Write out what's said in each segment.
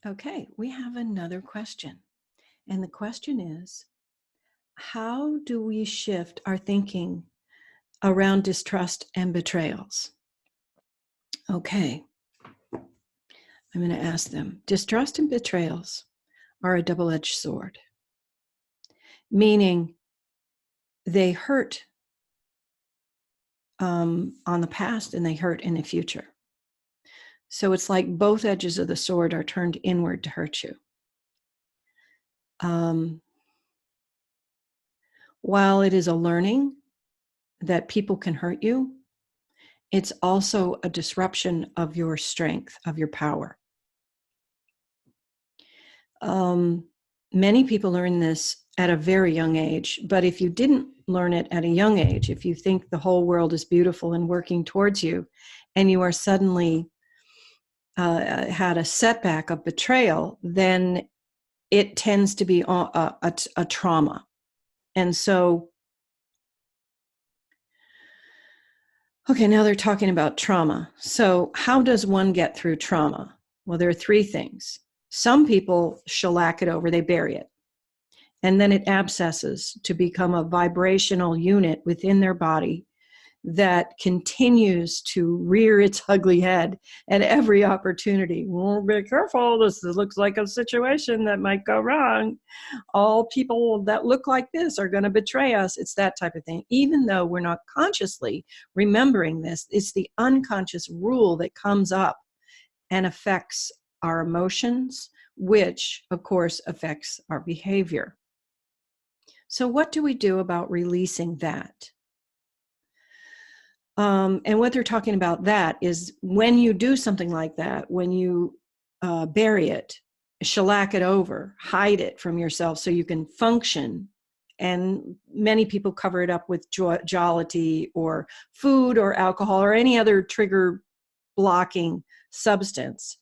Okay, we have another question. And the question is, how do we shift our thinking around distrust and betrayals? Okay, I'm going to ask them. Distrust and betrayals are a double-edged sword, meaning they hurt on the past and they hurt in the future. So it's like both edges of the sword are turned inward to hurt you. While it is a learning that people can hurt you, it's also a disruption of your strength, of your power. Many people learn this at a very young age, but if you didn't learn it at a young age, if you think the whole world is beautiful and working towards you, and you are suddenly had a setback of betrayal, then it tends to be a trauma. And so, okay, now they're talking about trauma. So how does one get through trauma? Well, there are three things. Some people shellac it over, they bury it. And then it abscesses to become a vibrational unit within their body that continues to rear its ugly head at every opportunity. Well, be careful, this looks like a situation that might go wrong. All people that look like this are going to betray us. It's that type of thing. Even though we're not consciously remembering this, it's the unconscious rule that comes up and affects our emotions, which, of course, affects our behavior. So what do we do about releasing that? And what they're talking about that is when you do something like that, when you bury it, shellac it over, hide it from yourself so you can function. And many people cover it up with jollity or food or alcohol or any other trigger blocking substance.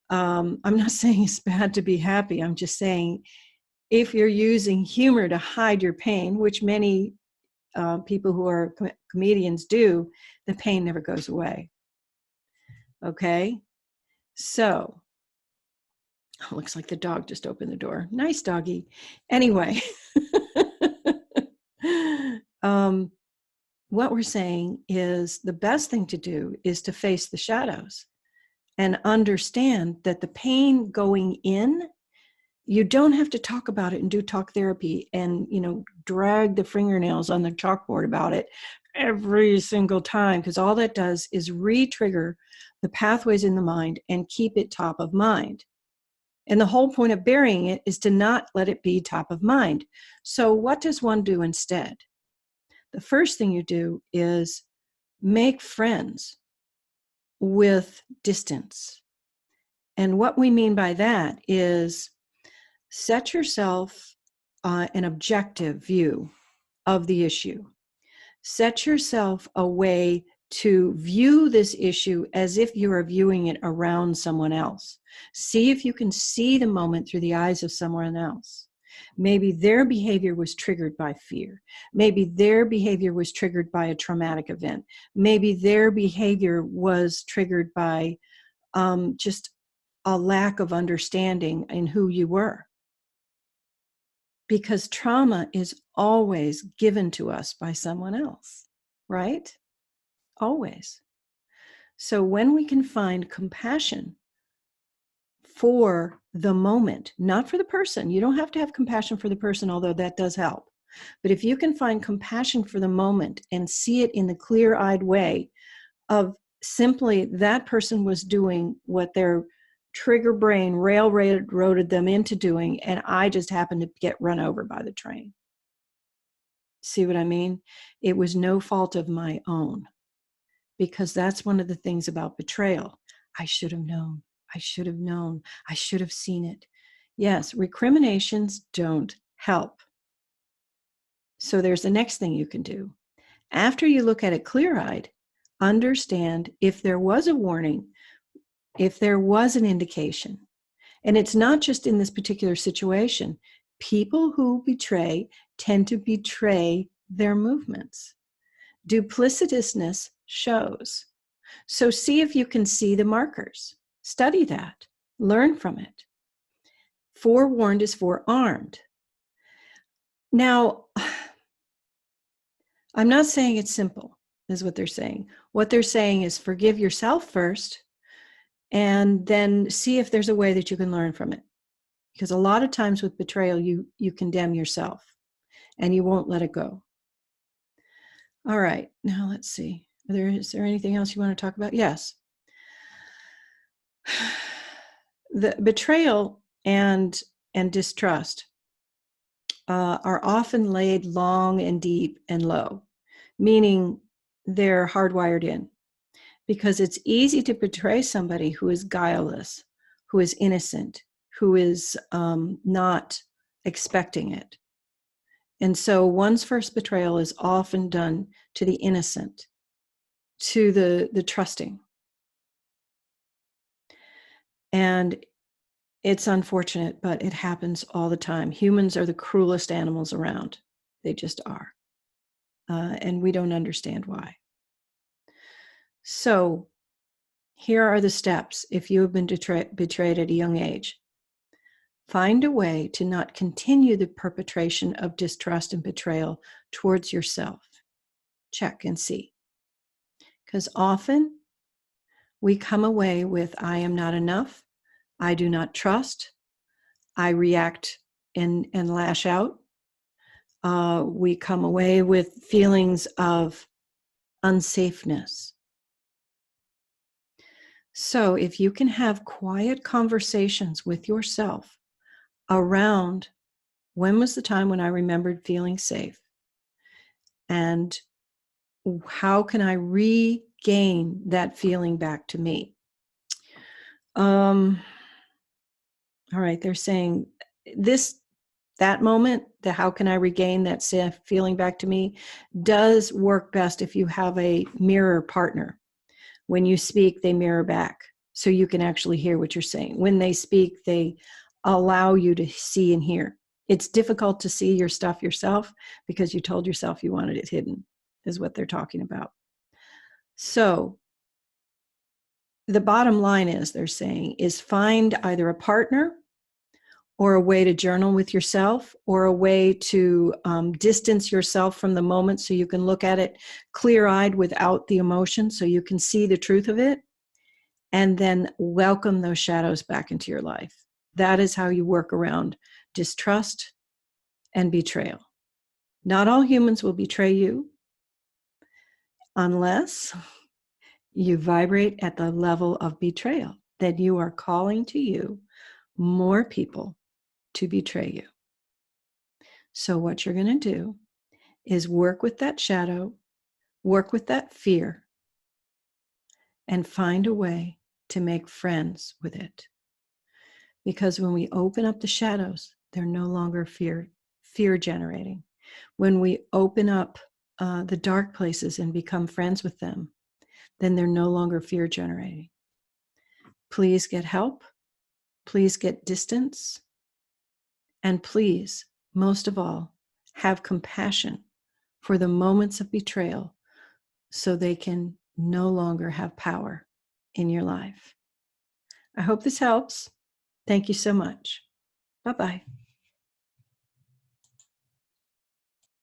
I'm not saying it's bad to be happy. I'm just saying if you're using humor to hide your pain, which many people who are comedians do, the pain never goes away. Okay? So, looks like the dog just opened the door. Nice doggy. Anyway, what we're saying is the best thing to do is to face the shadows and understand that the pain going in, you don't have to talk about it and do talk therapy and, drag the fingernails on the chalkboard about it every single time, because all that does is re-trigger the pathways in the mind and keep it top of mind. And the whole point of burying it is to not let it be top of mind. So what does one do instead? The first thing you do is make friends with distance. And what we mean by that is set yourself an objective view of the issue. Set yourself a way to view this issue as if you are viewing it around someone else. See if you can see the moment through the eyes of someone else. Maybe their behavior was triggered by fear. Maybe their behavior was triggered by a traumatic event. Maybe their behavior was triggered by just a lack of understanding in who you were. Because trauma is always given to us by someone else, right? Always. So when we can find compassion for the moment, not for the person, you don't have to have compassion for the person, although that does help. But if you can find compassion for the moment and see it in the clear-eyed way of simply that person was doing what their trigger brain railroaded them into doing, and I just happened to get run over by the train. See what I mean? It was no fault of my own, because that's one of the things about betrayal. I should have known. I should have known. I should have seen it. Yes, recriminations don't help. So there's the next thing you can do. After you look at it clear-eyed, understand if there was a warning, if there was an indication. And it's not just in this particular situation. People who betray tend to betray their movements. Duplicitousness shows. So see if you can see the markers. Study that. Learn from it. Forewarned is forearmed. Now, I'm not saying it's simple, is what they're saying. What they're saying is forgive yourself first and then see if there's a way that you can learn from it. Because a lot of times with betrayal, you condemn yourself and you won't let it go. All right, now let's see. Is there anything else you want to talk about? Yes. The betrayal and distrust are often laid long and deep and low, meaning they're hardwired in, because it's easy to betray somebody who is guileless, who is innocent, who is not expecting it. And so one's first betrayal is often done to the innocent, to the trusting. And it's unfortunate, but it happens all the time. Humans are the cruelest animals around. They just are. And we don't understand why. So here are the steps if you have been betrayed at a young age. Find a way to not continue the perpetration of distrust and betrayal towards yourself. Check and see. Because often we come away with, I am not enough, I do not trust, I react and lash out. We come away with feelings of unsafeness. So if you can have quiet conversations with yourself around when was the time when I remembered feeling safe, and how can I regain that feeling back to me? All right, they're saying that moment, the how can I regain that safe feeling back to me, does work best if you have a mirror partner. When you speak, they mirror back so you can actually hear what you're saying. When they speak, they allow you to see and hear. It's difficult to see your stuff yourself because you told yourself you wanted it hidden, is what they're talking about. So the bottom line is, they're saying, is find either a partner or a way to journal with yourself, or a way to distance yourself from the moment so you can look at it clear-eyed without the emotion, so you can see the truth of it, and then welcome those shadows back into your life. That is how you work around distrust and betrayal. Not all humans will betray you unless you vibrate at the level of betrayal. Then you are calling to you more people to betray you. So what you're going to do is work with that shadow, work with that fear, and find a way to make friends with it. Because when we open up the shadows, they're no longer fear generating. When we open up the dark places and become friends with them, then they're no longer fear generating. Please get help. Please get distance. And please, most of all, have compassion for the moments of betrayal so they can no longer have power in your life. I hope this helps. Thank you so much. Bye-bye.